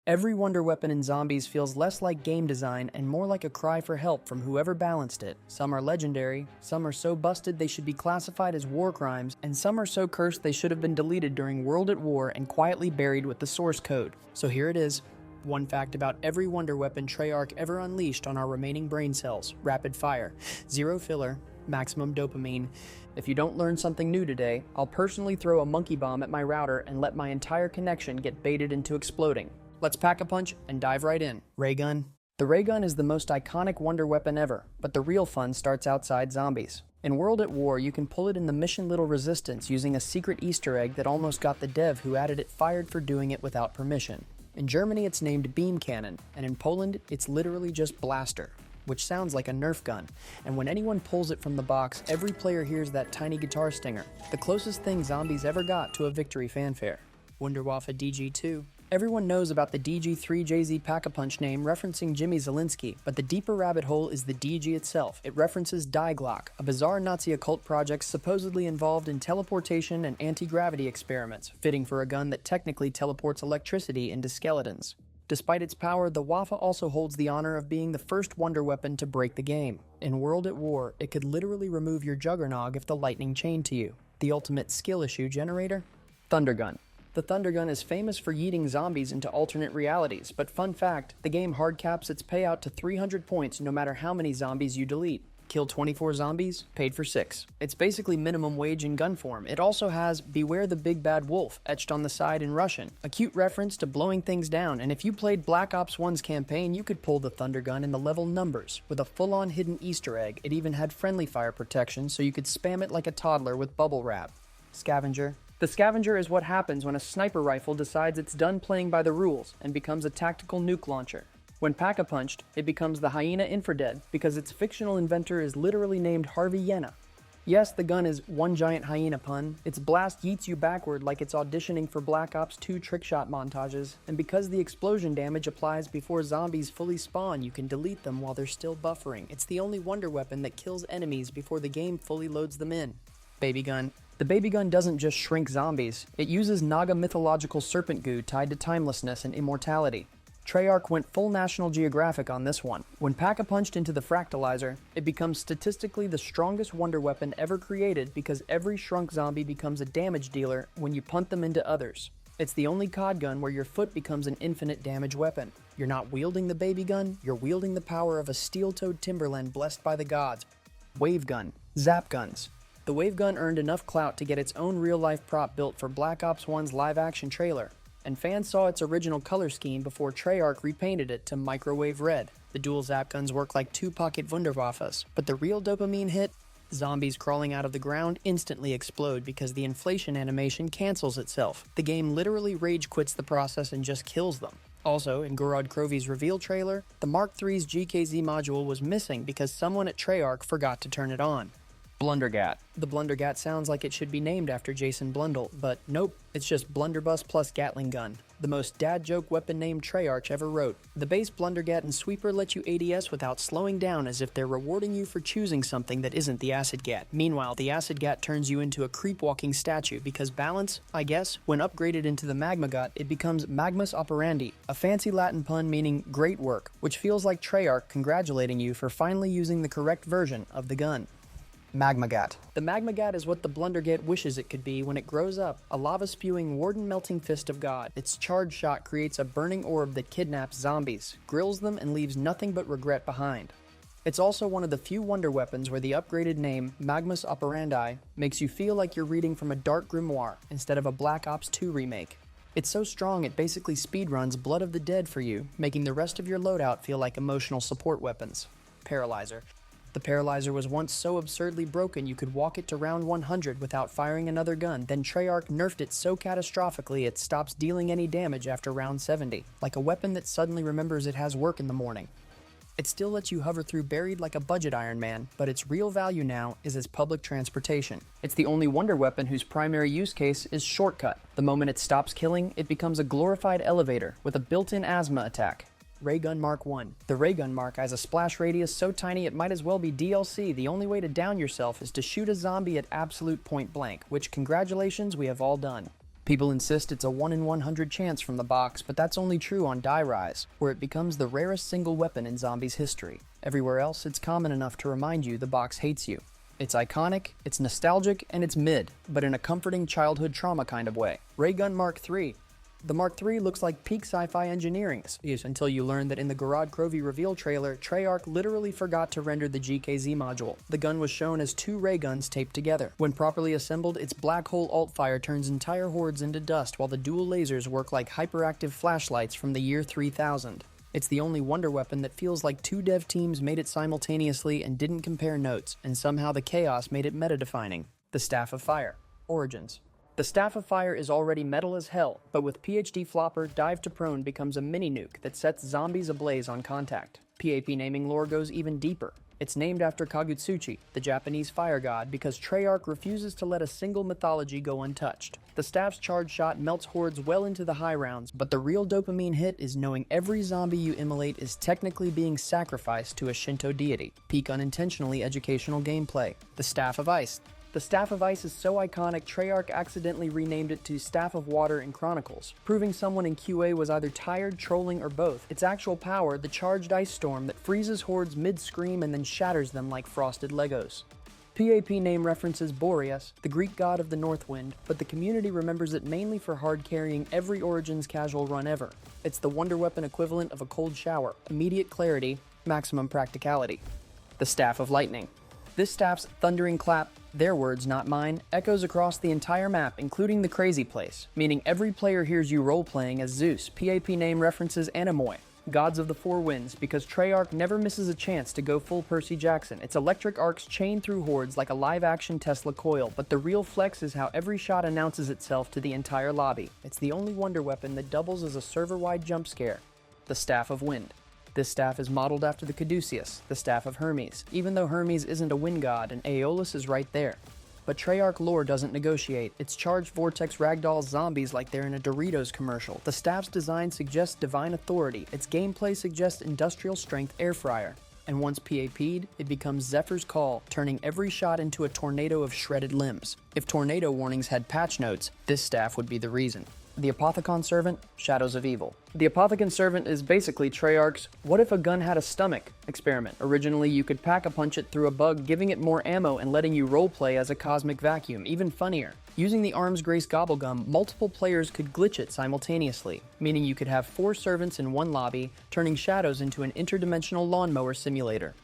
Every wonder weapon in Zombies feels less like game design and more like a cry for help from whoever balanced it. Some are legendary, some are so busted they should be classified as war crimes, and some are so cursed they should have been deleted during World at War and quietly buried with the source code. So here it is. One fact about every wonder weapon Treyarch ever unleashed on our remaining brain cells. Rapid fire. Zero filler. Maximum dopamine. If you don't learn something new today, I'll personally throw a monkey bomb at my router and let my entire connection get baited into exploding. Let's pack a punch and dive right in. Ray gun. The ray gun is the most iconic wonder weapon ever, but the real fun starts outside Zombies. In World at War, you can pull it in the mission Little Resistance using a secret Easter egg that almost got the dev who added it fired for doing it without permission. In Germany, it's named Beam Cannon, and in Poland, it's literally just Blaster, which sounds like a Nerf gun. And when anyone pulls it from the box, every player hears that tiny guitar stinger, the closest thing Zombies ever got to a victory fanfare. Wunderwaffe DG2. Everyone knows about the DG3JZ Pack-a-Punch name referencing Jimmy Zielinski, but the deeper rabbit hole is the DG itself. It references Die, a bizarre Nazi occult project supposedly involved in teleportation and anti-gravity experiments, fitting for a gun that technically teleports electricity into skeletons. Despite its power, the Waffe also holds the honor of being the first wonder weapon to break the game. In World at War, it could literally remove your juggernog if the lightning chained to you. The ultimate skill issue generator? Thundergun. The Thundergun is famous for yeeting zombies into alternate realities, but fun fact, the game hard caps its payout to 300 points no matter how many zombies you delete. Kill 24 zombies, paid for 6. It's basically minimum wage in gun form. It also has "Beware the Big Bad Wolf" etched on the side in Russian, a cute reference to blowing things down, and if you played Black Ops 1's campaign, you could pull the Thundergun in the level numbers. With a full-on hidden Easter egg, it even had friendly fire protection so you could spam it like a toddler with bubble wrap. Scavenger. The Scavenger is what happens when a sniper rifle decides it's done playing by the rules and becomes a tactical nuke launcher. When pack-a-punched, it becomes the Hyena Infradead because its fictional inventor is literally named Harvey Yenna. Yes, the gun is one giant hyena pun. Its blast yeets you backward like it's auditioning for Black Ops 2 trickshot montages, and because the explosion damage applies before zombies fully spawn, you can delete them while they're still buffering. It's the only wonder weapon that kills enemies before the game fully loads them in. Baby gun. The baby gun doesn't just shrink zombies, it uses Naga mythological serpent goo tied to timelessness and immortality. Treyarch went full National Geographic on this one. When pack-a-punched into the fractalizer, it becomes statistically the strongest wonder weapon ever created because every shrunk zombie becomes a damage dealer when you punt them into others. It's the only COD gun where your foot becomes an infinite damage weapon. You're not wielding the baby gun, you're wielding the power of a steel-toed Timberland blessed by the gods. Wave gun. Zap guns. The wave gun earned enough clout to get its own real-life prop built for Black Ops 1's live-action trailer, and fans saw its original color scheme before Treyarch repainted it to microwave red. The dual zap guns work like two-pocket Wunderwaffes, but the real dopamine hit? Zombies crawling out of the ground instantly explode because the inflation animation cancels itself. The game literally rage quits the process and just kills them. Also, in Gorod Krovi's reveal trailer, the Mark III's GKZ module was missing because someone at Treyarch forgot to turn it on. Blundergat. The Blundergat sounds like it should be named after Jason Blundell, but nope, it's just blunderbuss plus Gatling gun. The most dad joke weapon name Treyarch ever wrote. The base Blundergat and Sweeper let you ADS without slowing down as if they're rewarding you for choosing something that isn't the Acid Gat. Meanwhile, the Acid Gat turns you into a creep-walking statue because balance, I guess, when upgraded into the Magma Gat, it becomes Magmus Operandi, a fancy Latin pun meaning great work, which feels like Treyarch congratulating you for finally using the correct version of the gun. Magmagat. The Magmagat is what the Blundergat wishes it could be when it grows up, a lava-spewing, warden-melting fist of God. Its charge shot creates a burning orb that kidnaps zombies, grills them, and leaves nothing but regret behind. It's also one of the few wonder weapons where the upgraded name, Magmus Operandi, makes you feel like you're reading from a dark grimoire instead of a Black Ops 2 remake. It's so strong it basically speedruns Blood of the Dead for you, making the rest of your loadout feel like emotional support weapons. Paralyzer. The Paralyzer was once so absurdly broken you could walk it to round 100 without firing another gun, then Treyarch nerfed it so catastrophically it stops dealing any damage after round 70, like a weapon that suddenly remembers it has work in the morning. It still lets you hover through buried like a budget Iron Man, but its real value now is as public transportation. It's the only wonder weapon whose primary use case is shortcut. The moment it stops killing, it becomes a glorified elevator with a built-in asthma attack. Raygun Mark I. The Raygun Mark has a splash radius so tiny it might as well be DLC. The only way to down yourself is to shoot a zombie at absolute point blank, which, congratulations, we have all done. People insist it's a 1 in 100 chance from the box, but that's only true on Die, where it becomes the rarest single weapon in Zombies history. Everywhere else, it's common enough to remind you the box hates you. It's iconic, it's nostalgic, and it's mid, but in a comforting childhood trauma kind of way. Ray Gun Mark III. The Mark III looks like peak sci-fi engineering, until you learn that in the COD Zombies reveal trailer, Treyarch literally forgot to render the GKZ module. The gun was shown as 2 ray guns taped together. When properly assembled, its black hole alt-fire turns entire hordes into dust, while the dual lasers work like hyperactive flashlights from the year 3000. It's the only wonder weapon that feels like 2 dev teams made it simultaneously and didn't compare notes, and somehow the chaos made it meta-defining. The Staff of Fire. Origins. The Staff of Fire is already metal as hell, but with PhD Flopper, Dive to Prone becomes a mini-nuke that sets zombies ablaze on contact. PAP naming lore goes even deeper. It's named after Kagutsuchi, the Japanese fire god, because Treyarch refuses to let a single mythology go untouched. The staff's charge shot melts hordes well into the high rounds, but the real dopamine hit is knowing every zombie you immolate is technically being sacrificed to a Shinto deity. Peak unintentionally educational gameplay. The Staff of Ice. The Staff of Ice is so iconic, Treyarch accidentally renamed it to Staff of Water in Chronicles, proving someone in QA was either tired, trolling, or both. Its actual power, the charged ice storm that freezes hordes mid-scream and then shatters them like frosted Legos. PAP name references Boreas, the Greek god of the North Wind, but the community remembers it mainly for hard-carrying every Origins casual run ever. It's the wonder weapon equivalent of a cold shower, immediate clarity, maximum practicality. The Staff of Lightning. This staff's thundering clap, their words not mine, echoes across the entire map, including the crazy place, meaning every player hears you role-playing as Zeus. PAP name references Anemoi, gods of the 4 winds, because Treyarch never misses a chance to go full Percy Jackson. Its electric arcs chain through hordes like a live-action Tesla coil, but the real flex is how every shot announces itself to the entire lobby. It's the only wonder weapon that doubles as a server-wide jump scare. The Staff of Wind. This staff is modeled after the Caduceus, the Staff of Hermes, even though Hermes isn't a wind god and Aeolus is right there. But Treyarch lore doesn't negotiate. Its charged vortex ragdolls zombies like they're in a Doritos commercial. The staff's design suggests divine authority. Its gameplay suggests industrial strength air fryer. And once PAP'd, it becomes Zephyr's Call, turning every shot into a tornado of shredded limbs. If tornado warnings had patch notes, this staff would be the reason. The Apothicon Servant, Shadows of Evil. The Apothicon Servant is basically Treyarch's "what if a gun had a stomach" experiment. Originally, you could pack-a-punch it through a bug, giving it more ammo and letting you roleplay as a cosmic vacuum. Even funnier. Using the Arms Grace Gobblegum, multiple players could glitch it simultaneously, meaning you could have 4 servants in one lobby, turning Shadows into an interdimensional lawnmower simulator.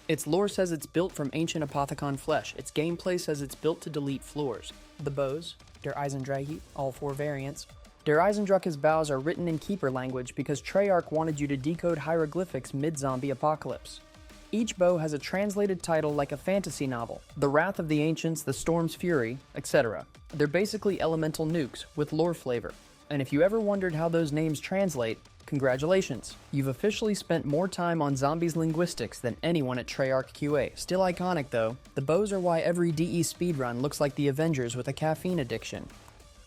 Its lore says it's built from ancient Apothicon flesh. Its gameplay says it's built to delete floors. The bows, Der Eisendrache, all 4 variants. Der Eisendrache's bows are written in Keeper language because Treyarch wanted you to decode hieroglyphics mid-zombie apocalypse. Each bow has a translated title like a fantasy novel, The Wrath of the Ancients, The Storm's Fury, etc. They're basically elemental nukes, with lore flavor. And if you ever wondered how those names translate, congratulations! You've officially spent more time on Zombies linguistics than anyone at Treyarch QA. Still iconic though, the bows are why every DE speedrun looks like the Avengers with a caffeine addiction.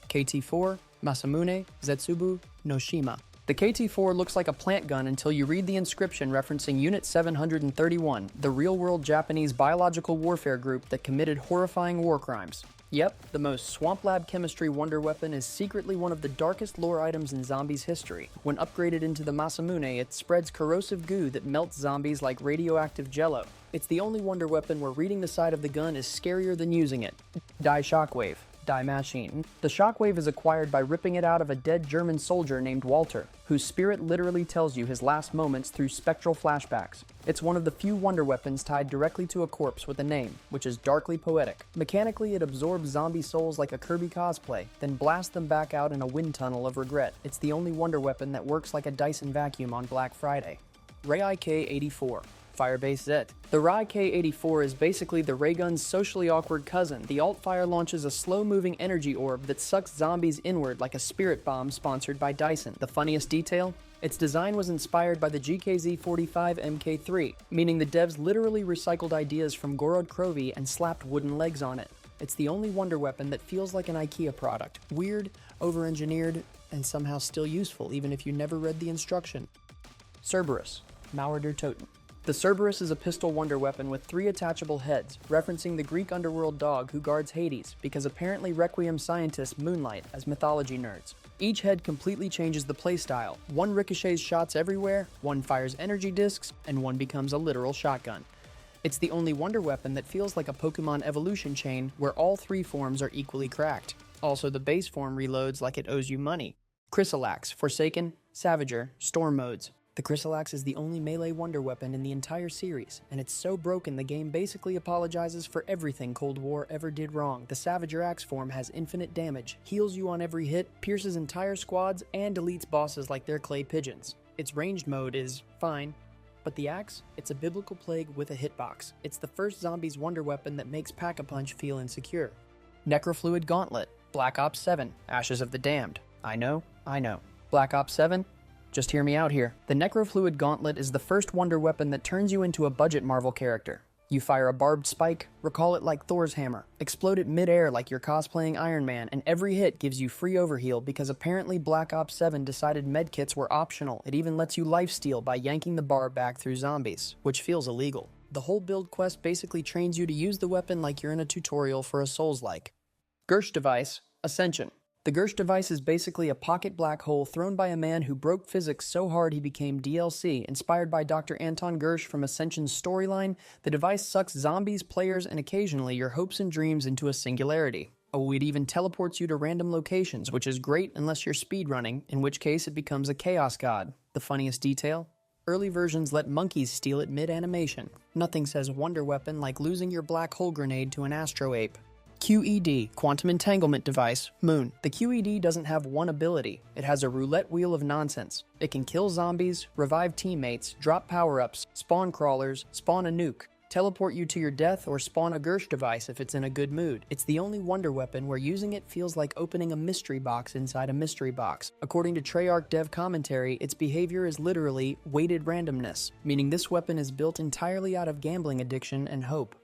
KT-4, Masamune, Zetsubu, Noshima. The KT-4 looks like a plant gun until you read the inscription referencing Unit 731, the real-world Japanese biological warfare group that committed horrifying war crimes. Yep, the most swamp lab chemistry wonder weapon is secretly one of the darkest lore items in Zombies history. When upgraded into the Masamune, it spreads corrosive goo that melts zombies like radioactive jello. It's the only wonder weapon where reading the side of the gun is scarier than using it. Die Shockwave. Die Machine. The Shockwave is acquired by ripping it out of a dead German soldier named Walter, whose spirit literally tells you his last moments through spectral flashbacks. It's one of the few wonder weapons tied directly to a corpse with a name, which is darkly poetic. Mechanically, it absorbs zombie souls like a Kirby cosplay, then blasts them back out in a wind tunnel of regret. It's the only wonder weapon that works like a Dyson vacuum on Black Friday. Ray K-84. Firebase Zet. The Rai K-84 is basically the raygun's socially awkward cousin. The alt-fire launches a slow-moving energy orb that sucks zombies inward like a spirit bomb sponsored by Dyson. The funniest detail? Its design was inspired by the GKZ-45 MK3, meaning the devs literally recycled ideas from Gorod Krovi and slapped wooden legs on it. It's the only wonder weapon that feels like an IKEA product. Weird, over-engineered, and somehow still useful even if you never read the instruction. Cerberus. Mauer der Toten. The Cerberus is a pistol wonder weapon with 3 attachable heads, referencing the Greek underworld dog who guards Hades, because apparently Requiem scientists moonlight as mythology nerds. Each head completely changes the playstyle. One ricochets shots everywhere, one fires energy discs, and one becomes a literal shotgun. It's the only wonder weapon that feels like a Pokemon evolution chain where all 3 forms are equally cracked. Also, the base form reloads like it owes you money. Chrysalax, Forsaken, Savager, Storm modes. The Chrysalax is the only melee wonder weapon in the entire series, and it's so broken the game basically apologizes for everything Cold War ever did wrong. The Savager Axe form has infinite damage, heals you on every hit, pierces entire squads, and deletes bosses like they're clay pigeons. Its ranged mode is fine, but the axe, it's a biblical plague with a hitbox. It's the first Zombies wonder weapon that makes Pack-a-Punch feel insecure. Necrofluid Gauntlet, Black Ops 7, Ashes of the Damned. I know. Black Ops 7? Just hear me out here. The Necrofluid Gauntlet is the first wonder weapon that turns you into a budget Marvel character. You fire a barbed spike, recall it like Thor's hammer, explode it mid-air like you're cosplaying Iron Man, and every hit gives you free overheal because apparently Black Ops 7 decided medkits were optional. It even lets you lifesteal by yanking the bar back through zombies, which feels illegal. The whole build quest basically trains you to use the weapon like you're in a tutorial for a Souls-like. Gersh device, Ascension. The Gersh device is basically a pocket black hole thrown by a man who broke physics so hard he became DLC. Inspired by Dr. Anton Gersh from Ascension's storyline, the device sucks zombies, players, and occasionally your hopes and dreams into a singularity. Oh, it even teleports you to random locations, which is great unless you're speedrunning, in which case it becomes a chaos god. The funniest detail? Early versions let monkeys steal it mid-animation. Nothing says wonder weapon like losing your black hole grenade to an astro ape. QED, Quantum Entanglement Device, Moon. The QED doesn't have one ability. It has a roulette wheel of nonsense. It can kill zombies, revive teammates, drop power-ups, spawn crawlers, spawn a nuke, teleport you to your death, or spawn a Gersh device if it's in a good mood. It's the only wonder weapon where using it feels like opening a mystery box inside a mystery box. According to Treyarch dev commentary, its behavior is literally weighted randomness, meaning this weapon is built entirely out of gambling addiction and hope.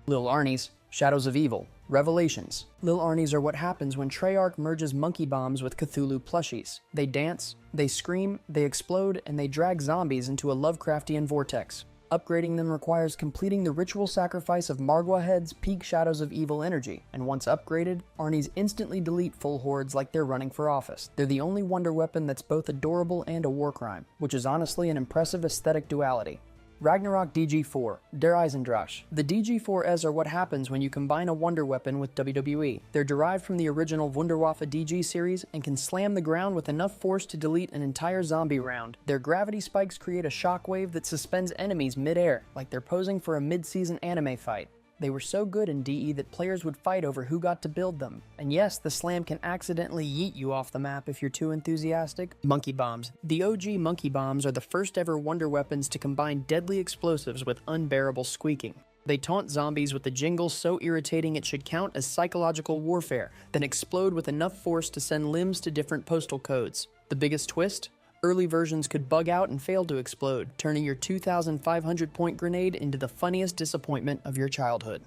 Lil Arnie's Shadows of Evil. Revelations. Lil Arnie's are what happens when Treyarch merges monkey bombs with Cthulhu plushies. They dance, they scream, they explode, and they drag zombies into a Lovecraftian vortex. Upgrading them requires completing the ritual sacrifice of Margwa heads peak Shadows of Evil energy, and once upgraded, Arnie's instantly delete full hordes like they're running for office. They're the only wonder weapon that's both adorable and a war crime, which is honestly an impressive aesthetic duality. Ragnarok DG4, Der Eisendrache. The DG4s are what happens when you combine a wonder weapon with WWE. They're derived from the original Wunderwaffe DG series and can slam the ground with enough force to delete an entire zombie round. Their gravity spikes create a shockwave that suspends enemies mid-air, like they're posing for a mid-season anime fight. They were so good in D.E that players would fight over who got to build them. And yes, the slam can accidentally yeet you off the map if you're too enthusiastic. Monkey bombs. The OG monkey bombs are the first ever wonder weapons to combine deadly explosives with unbearable squeaking. They taunt zombies with a jingle so irritating it should count as psychological warfare, then explode with enough force to send limbs to different postal codes. The biggest twist? Early versions could bug out and fail to explode, turning your 2,500 point grenade into the funniest disappointment of your childhood.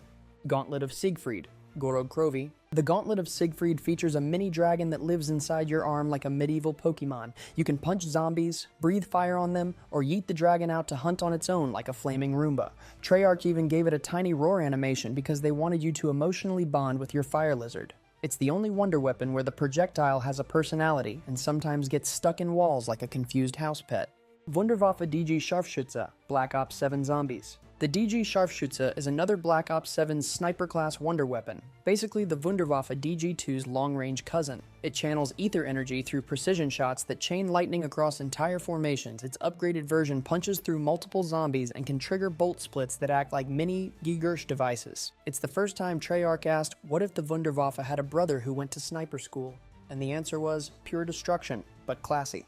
Gauntlet of Siegfried, Gorod Krovi. The Gauntlet of Siegfried features a mini dragon that lives inside your arm like a medieval Pokemon. You can punch zombies, breathe fire on them, or yeet the dragon out to hunt on its own like a flaming Roomba. Treyarch even gave it a tiny roar animation because they wanted you to emotionally bond with your fire lizard. It's the only wonder weapon where the projectile has a personality and sometimes gets stuck in walls like a confused house pet. Wunderwaffe DG Scharfschütze, Black Ops 7 Zombies. The DG Scharfschütze is another Black Ops 7 sniper-class wonder weapon, basically the Wunderwaffe DG2's long-range cousin. It channels ether energy through precision shots that chain lightning across entire formations. Its upgraded version punches through multiple zombies and can trigger bolt splits that act like mini Gersh devices. It's the first time Treyarch asked, what if the Wunderwaffe had a brother who went to sniper school? And the answer was pure destruction, but classy.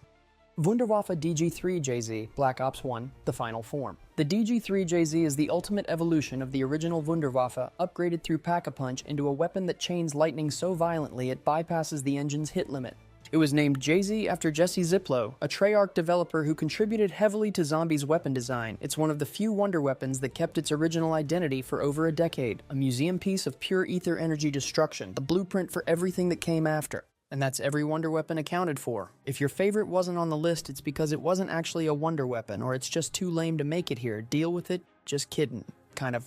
Wunderwaffe DG3JZ, Black Ops 1, the final form. The DG3JZ is the ultimate evolution of the original Wunderwaffe, upgraded through Pack-a-Punch into a weapon that chains lightning so violently it bypasses the engine's hit limit. It was named JZ after Jesse Ziplo, a Treyarch developer who contributed heavily to Zombies' weapon design. It's one of the few wonder weapons that kept its original identity for over a decade, a museum piece of pure ether energy destruction, the blueprint for everything that came after. And that's every wonder weapon accounted for. If your favorite wasn't on the list, it's because it wasn't actually a wonder weapon, or it's just too lame to make it here. Deal with it. Just kidding. Kind of.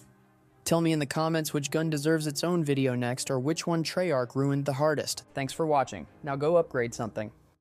Tell me in the comments which gun deserves its own video next, or which one Treyarch ruined the hardest. Thanks for watching. Now go upgrade something.